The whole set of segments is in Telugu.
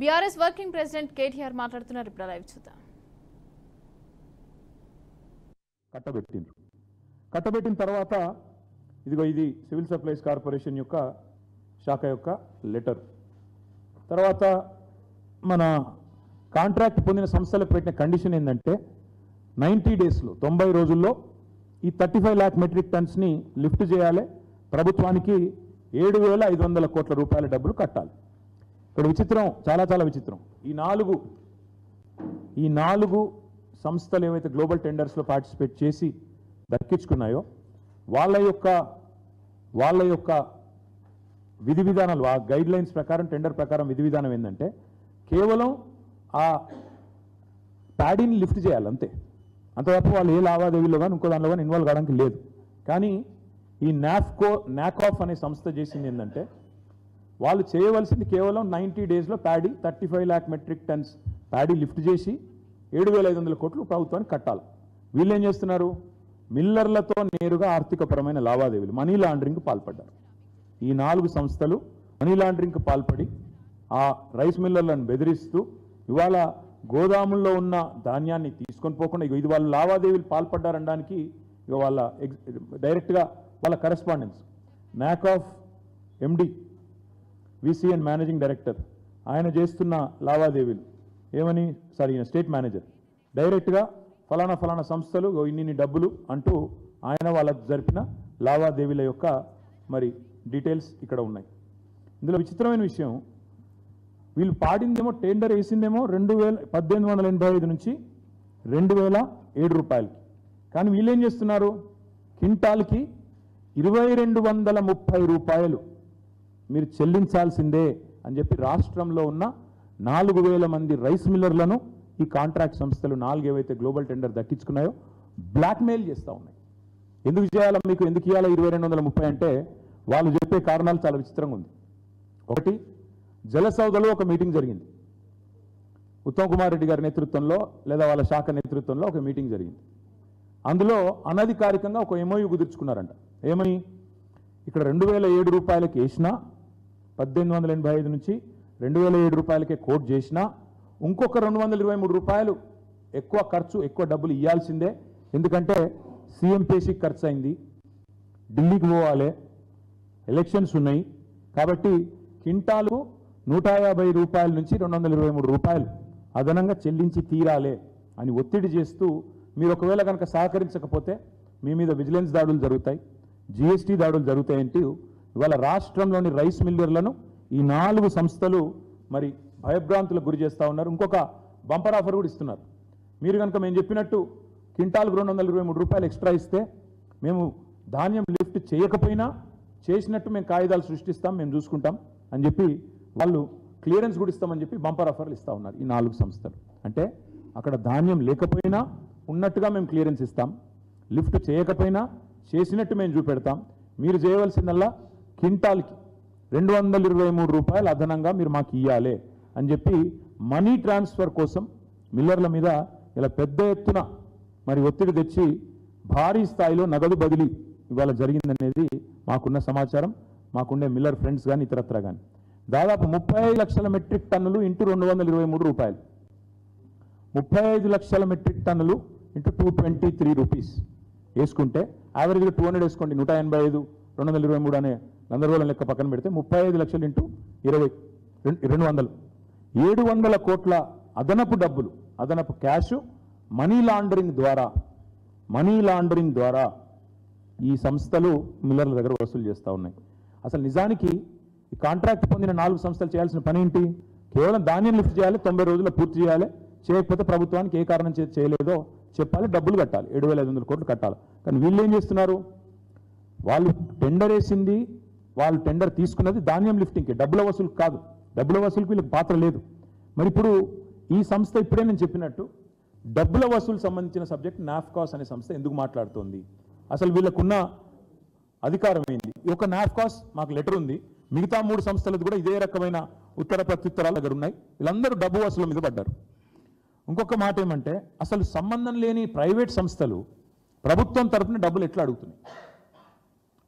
బీఆర్ఎస్ వర్కింగ్ ప్రెసిడెంట్ కేటీఆర్ మాట్లాడుతున్నారు. ఇప్పుడు లైవ్ చూద్దాం. కట్టబెట్టిన తర్వాత ఇదిగో ఇది సివిల్ సప్లైస్ కార్పొరేషన్ యొక్క శాఖ యొక్క లెటర్. తర్వాత మన కాంట్రాక్ట్ పొందిన సంస్థలకు పెట్టిన కండిషన్ ఏంటంటే 90 డేస్లో 90 రోజుల్లో ఈ 35 లాక్ మెట్రిక్ టన్స్ని లిఫ్ట్ చేయాలి, ప్రభుత్వానికి 7,500 కోట్ల రూపాయల డబ్బులు కట్టాలి. ఇక్కడ విచిత్రం, చాలా విచిత్రం. ఈ నాలుగు సంస్థలు ఏవైతే గ్లోబల్ టెండర్స్లో పార్టిసిపేట్ చేసి దక్కించుకున్నాయో వాళ్ళ యొక్క విధి విధానాలు, ఆ గైడ్ లైన్స్ ప్రకారం, టెండర్ ప్రకారం విధి విధానం ఏంటంటే కేవలం ఆ ప్యాడీని లిఫ్ట్ చేయాలి అంతే. అంత తప్ప వాళ్ళు ఏ లావాదేవీలో కానీ ఇంకో దానిలో కానీ ఇన్వాల్వ్ కావడానికి లేదు. కానీ ఈ నాకాఫ్ అనే సంస్థ చేసింది ఏంటంటే వాళ్ళు చేయవలసింది కేవలం 90 డేస్లో paddy 35 lakh metric tonnes paddy lift చేసి 7,500 కోట్లు ప్రభుత్వానికి కట్టాలి. వీళ్ళు ఏం చేస్తున్నారు? మిల్లర్లతో నేరుగా ఆర్థికపరమైన లావాదేవీలు, మనీ లాండరింగ్కి పాల్పడ్డారు. ఈ 4 సంస్థలు మనీ లాండరింగ్కి పాల్పడి ఆ రైస్ మిల్లర్లను బెదిరిస్తూ ఇవాళ గోదాముల్లో ఉన్న ధాన్యాన్ని తీసుకొని పోకుండా ఇది వాళ్ళు లావాదేవీలు పాల్పడ్డారనడానికి ఇక వాళ్ళ డైరెక్ట్గా వాళ్ళ కరెస్పాండెన్స్ నాకాఫ్ ఎండి విసిఎన్ మేనేజింగ్ డైరెక్టర్ ఆయన చేస్తున్న లావాదేవీలు ఏమని స్టేట్ మేనేజర్ డైరెక్ట్గా ఫలానా సంస్థలు ఇన్ని డబ్బులు అంటూ ఆయన వాళ్ళకు జరిపిన లావాదేవీల యొక్క మరి డీటెయిల్స్ ఇక్కడ ఉన్నాయి. ఇందులో విచిత్రమైన విషయం, వీళ్ళు పాడిందేమో టెండర్ వేసిందేమో 1885 నుంచి 2007 రూపాయలకి. కానీ వీళ్ళు ఏం చేస్తున్నారు? క్వింటాల్కి 2,230 రూపాయలు మీరు చెల్లించాల్సిందే అని చెప్పి రాష్ట్రంలో ఉన్న 4,000 మంది రైస్ మిల్లర్లను ఈ కాంట్రాక్ట్ సంస్థలు 4 ఏవైతే గ్లోబల్ టెండర్ దక్కించుకున్నాయో బ్లాక్మెయిల్ చేస్తూ ఉన్నాయి. ఎందుకు చేయాలా, మీకు ఎందుకు ఇవ్వాలా 2,230 అంటే వాళ్ళు చెప్పే కారణాలు చాలా విచిత్రంగా ఉంది. ఒకటి, జలసౌదలో ఒక మీటింగ్ జరిగింది. ఉత్తమ్ కుమార్ రెడ్డి గారి నేతృత్వంలో లేదా వాళ్ళ శాఖ నేతృత్వంలో ఒక మీటింగ్ జరిగింది. అందులో అనధికారికంగా ఒక MOU కుదుర్చుకున్నారంట. ఏమని? ఇక్కడ 2,007 రూపాయలకి వేసినా 1885 నుంచి 2,007 రూపాయలకే కోట్ చేసినా ఇంకొక 223 రూపాయలు ఎక్కువ ఖర్చు, ఎక్కువ డబ్బులు ఇవ్వాల్సిందే. ఎందుకంటే CMPC ఖర్చు అయింది, ఢిల్లీకి పోవాలి, ఎలక్షన్స్ ఉన్నాయి, కాబట్టి క్వింటాలు 150 రూపాయల నుంచి 223 రూపాయలు అదనంగా చెల్లించి తీరాలే అని ఒత్తిడి చేస్తూ, మీరు ఒకవేళ కనుక సహకరించకపోతే మీ మీద విజిలెన్స్ దాడులు జరుగుతాయి, GST దాడులు జరుగుతాయంటూ ఇవాళ రాష్ట్రంలోని రైస్ మిల్లర్లను ఈ 4 సంస్థలు మరి భయభ్రాంతులకు గురి చేస్తూ ఉన్నారు. ఇంకొక బంపర్ ఆఫర్ కూడా ఇస్తున్నారు. మీరు కనుక మేము చెప్పినట్టు క్వింటాల్కు 223 రూపాయలు ఎక్స్ట్రా ఇస్తే మేము ధాన్యం లిఫ్ట్ చేయకపోయినా చేసినట్టు మేము కాగితాలు సృష్టిస్తాం, మేము చూసుకుంటాం అని చెప్పి వాళ్ళు క్లియరెన్స్ కూడా ఇస్తామని చెప్పి బంపర్ ఆఫర్లు ఇస్తూ ఉన్నారు ఈ 4 సంస్థలు. అంటే అక్కడ ధాన్యం లేకపోయినా ఉన్నట్టుగా మేము క్లియరెన్స్ ఇస్తాం, లిఫ్ట్ చేయకపోయినా చేసినట్టు మేము చూపెడతాం, మీరు చేయవలసిందల్లా క్వింటాల్కి 223 రూపాయలు అదనంగా మీరు మాకు ఇవ్వాలి అని చెప్పి మనీ ట్రాన్స్ఫర్ కోసం మిల్లర్ల మీద ఇలా పెద్ద ఎత్తున మరి ఒత్తిడి తెచ్చి భారీ స్థాయిలో నగదు బదిలీ ఇవాళ జరిగిందనేది మాకున్న సమాచారం, మాకుండే మిల్లర్ ఫ్రెండ్స్ కానీ ఇతరత్ర కానీ. దాదాపు 35 లక్షల మెట్రిక్ టన్నులు ఇంటూ 223 రూపాయలు, 35 లక్షల మెట్రిక్ టన్నులు ఇంటూ 223 రూపీస్ వేసుకుంటే యావరేజ్గా 200 వేసుకోండి, 185 223 అనే గందరగోళం లెక్క పక్కన పెడితే 35 లక్షలు ఇంటూ 20 200, 700 కోట్ల అదనపు డబ్బులు, అదనపు క్యాష్ మనీ లాండరింగ్ ద్వారా ఈ సంస్థలు మిల్లర్ల దగ్గర వసూలు చేస్తూ ఉన్నాయి. అసలు నిజానికి ఈ కాంట్రాక్ట్ పొందిన 4 సంస్థలు చేయాల్సిన పని ఏంటి? కేవలం ధాన్యం లిఫ్ట్ చేయాలి, 90 రోజుల్లో పూర్తి చేయాలి, చేయకపోతే ప్రభుత్వానికి ఏ కారణం చేయలేదో చెప్పాలి, డబ్బులు కట్టాలి, 7,500 కోట్లు కట్టాలి. కానీ వీళ్ళు ఏం చేస్తున్నారు? వాళ్ళు టెండర్ వేసింది, వాళ్ళు టెండర్ తీసుకున్నది ధాన్యం లిఫ్టింగ్కి, డబ్బుల వసూలు కాదు. డబ్బుల వసూలుకి వీళ్ళకి పాత్ర లేదు. మరి ఇప్పుడు ఈ సంస్థ ఇప్పుడే నేను చెప్పినట్టు డబ్బుల వసూలు సంబంధించిన సబ్జెక్ట్ నాఫ్కాస్ అనే సంస్థ ఎందుకు మాట్లాడుతోంది? అసలు వీళ్ళకున్న అధికారం ఏంది? ఒక నాఫ్కాస్ మాకు లెటర్ ఉంది, మిగతా 3 సంస్థలకు కూడా ఇదే రకమైన ఉత్తర ప్రత్యుత్తరాల దగ్గర ఉన్నాయి. వీళ్ళందరూ డబ్బు వసూలు మీద పడ్డారు. ఇంకొక మాట ఏమంటే, అసలు సంబంధం లేని ప్రైవేట్ సంస్థలు ప్రభుత్వం తరపున డబ్బులు ఎట్లా అడుగుతున్నాయి?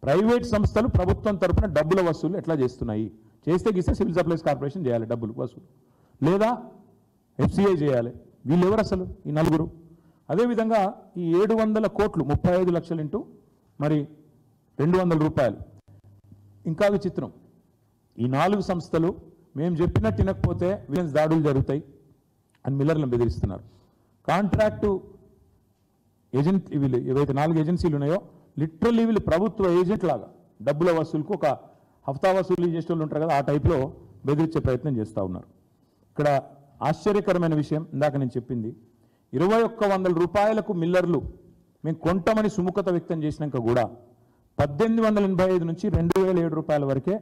ప్రైవేట్ సంస్థలు ప్రభుత్వం తరపున డబ్బుల వసూలు ఎట్లా చేస్తున్నాయి? చేస్తే గీస్తే సివిల్ సప్లైస్ కార్పొరేషన్ చేయాలి డబ్బులు వసూలు. లేదా FCI చేయాలి. వీళ్ళు ఎవరు అసలు ఈ నలుగురు? అదేవిధంగా ఈ 700 కోట్లు 35 లక్షలు ఇంటూ మరి 200 రూపాయలు. ఇంకా విచిత్రం, ఈ 4 సంస్థలు మేము చెప్పినట్టు తినకపోతే విజిలెన్స్ దాడులు జరుగుతాయి అని మిల్లర్లను బెదిరిస్తున్నారు. కాంట్రాక్టు ఏజెంట్ వీళ్ళు ఏవైతే 4 ఏజెన్సీలు ఉన్నాయో లిటరల్లీ వీళ్ళు ప్రభుత్వ ఏజెంట్ లాగా డబ్బుల వసూలుకు ఒక హఫ్తా వసూలు చేసే వాళ్ళు ఉంటారు కదా, ఆ టైప్లో బెదిరించే ప్రయత్నం చేస్తూ ఉన్నారు. ఇక్కడ ఆశ్చర్యకరమైన విషయం ఇందాక నేను చెప్పింది, 2100 రూపాయలకు మిల్లర్లు మేము కొంటామని సుముఖత వ్యక్తం చేసినాక కూడా 1885 నుంచి 2007 రూపాయల వరకే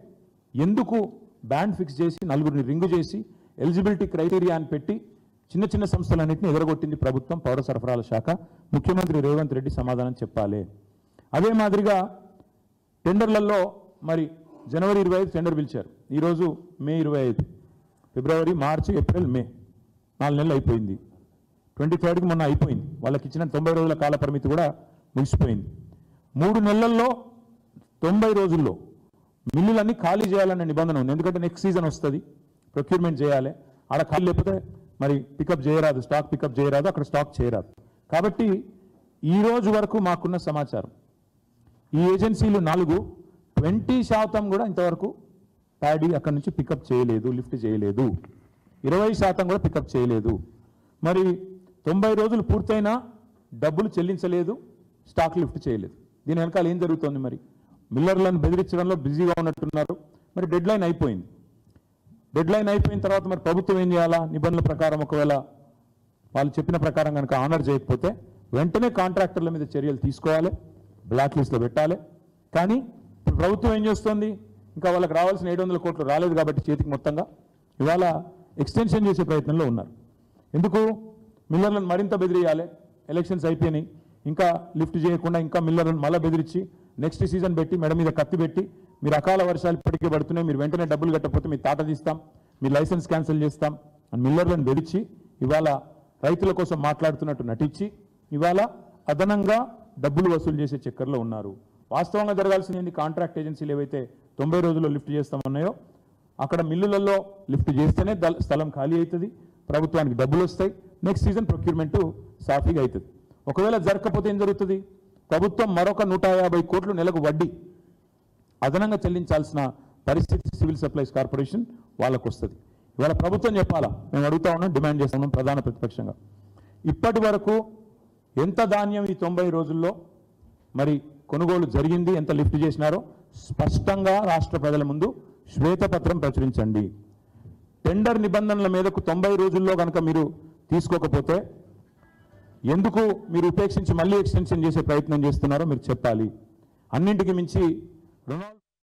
ఎందుకు బ్యాండ్ ఫిక్స్ చేసి 4గురిని రింగు చేసి ఎలిజిబిలిటీ క్రైటీరియా అని పెట్టి చిన్న చిన్న సంస్థలన్నింటినీ ఎదరగొట్టింది ప్రభుత్వం, పౌర సరఫరాల శాఖ, ముఖ్యమంత్రి రేవంత్ రెడ్డి సమాధానం చెప్పాలి. అదే మాదిరిగా టెండర్లలో మరి జనవరి 25 టెండర్ పిలిచారు, ఈరోజు మే 25, ఫిబ్రవరి, మార్చి, ఏప్రిల్, మే 4 నెలలు అయిపోయింది. 23కి మొన్న అయిపోయింది. వాళ్ళకి ఇచ్చిన 90 రోజుల కాల పరిమితి కూడా ముగిసిపోయింది. 3 నెలల్లో 90 రోజుల్లో మిల్లులన్నీ ఖాళీ చేయాలనే నిబంధన ఉంది. ఎందుకంటే నెక్స్ట్ సీజన్ వస్తుంది, ప్రొక్యూర్మెంట్ చేయాలి, ఆడ ఖాళీ లేకపోతే మరి పికప్ చేయరాదు, స్టాక్ పికప్ చేయరాదు, అక్కడ స్టాక్ చేయరాదు. కాబట్టి ఈ రోజు వరకు మాకున్న సమాచారం ఈ ఏజెన్సీలు 4 20% కూడా ఇంతవరకు ప్యాడీ అక్కడి నుంచి పికప్ చేయలేదు, లిఫ్ట్ చేయలేదు. 20% కూడా పికప్ చేయలేదు. మరి 90 రోజులు పూర్తయినా డబ్బులు చెల్లించలేదు, స్టాక్ లిఫ్ట్ చేయలేదు. దీని వెనకాల ఏం జరుగుతోంది? మరి మిల్లర్లను బెదిరించడంలో బిజీగా ఉన్నట్టున్నారు. మరి డెడ్ లైన్ అయిపోయింది. డెడ్ లైన్ అయిపోయిన తర్వాత మరి ప్రభుత్వం ఏం చేయాలా? నిబంధనల ప్రకారం ఒకవేళ వాళ్ళు చెప్పిన ప్రకారం కనుక ఆనర్ చేయకపోతే వెంటనే కాంట్రాక్టర్ల మీద చర్యలు తీసుకోవాలి, బ్లాక్ లిస్ట్లో పెట్టాలి. కానీ ప్రభుత్వం ఏం చేస్తుంది? ఇంకా వాళ్ళకి రావాల్సిన 700 కోట్లు రాలేదు కాబట్టి చేతికి మొత్తంగా ఇవాళ ఎక్స్టెన్షన్ చేసే ప్రయత్నంలో ఉన్నారు. ఎందుకు? మిల్లర్లను మరింత బెదిరియాలి, ఎలక్షన్స్ అయిపోయినాయి, ఇంకా లిఫ్ట్ చేయకుండా ఇంకా మిల్లర్లను మళ్ళీ బెదిరించి నెక్స్ట్ సీజన్ పెట్టి మెడ మీద కత్తి పెట్టి మీరు అకాల వర్షాలు ఇప్పటికే పడుతున్నాయి, మీరు వెంటనే డబ్బులు కట్టకపోతే మీ తాట తీస్తాం, మీ లైసెన్స్ క్యాన్సిల్ చేస్తాం అని మిల్లర్లను బెదిరించి ఇవాళ రైతుల కోసం మాట్లాడుతున్నట్టు నటించి ఇవాళ అదనంగా డబ్బులు వసూలు చేసే చక్కర్లో ఉన్నారు. వాస్తవంగా జరగాల్సింది కాంట్రాక్ట్ ఏజెన్సీలు ఏవైతే 90 రోజుల్లో లిఫ్ట్ చేస్తామన్నాయో అక్కడ మిల్లులలో లిఫ్ట్ చేస్తేనే స్థలం ఖాళీ అవుతుంది, ప్రభుత్వానికి డబ్బులు వస్తాయి, నెక్స్ట్ సీజన్ ప్రొక్యూర్మెంట్ సాఫీగా అవుతుంది. ఒకవేళ జరగకపోతే ఏం జరుగుతుంది? ప్రభుత్వం మరొక 150 కోట్లు నెలకు వడ్డీ అదనంగా చెల్లించాల్సిన పరిస్థితి సివిల్ సప్లైస్ కార్పొరేషన్ వాళ్ళకు వస్తుంది. ఇవాళ ప్రభుత్వం చెప్పాలా? మేము అడుగుతా ఉన్నాం, డిమాండ్ చేస్తా ఉన్నాం ప్రధాన ప్రతిపక్షంగా. ఇప్పటి వరకు ఎంత ధాన్యం ఈ 90 రోజుల్లో మరి కొనుగోలు జరిగింది, ఎంత లిఫ్ట్ చేసినారో స్పష్టంగా రాష్ట్ర ప్రజల ముందు శ్వేతపత్రం ప్రచురించండి. టెండర్ నిబంధనల మీదకు 90 రోజుల్లో కనుక మీరు తీసుకోకపోతే ఎందుకు మీరు ఉపేక్షించి మళ్ళీ ఎక్స్టెన్షన్ చేసే ప్రయత్నం చేస్తున్నారో మీరు చెప్పాలి. అన్నింటికి మించి రుణాలు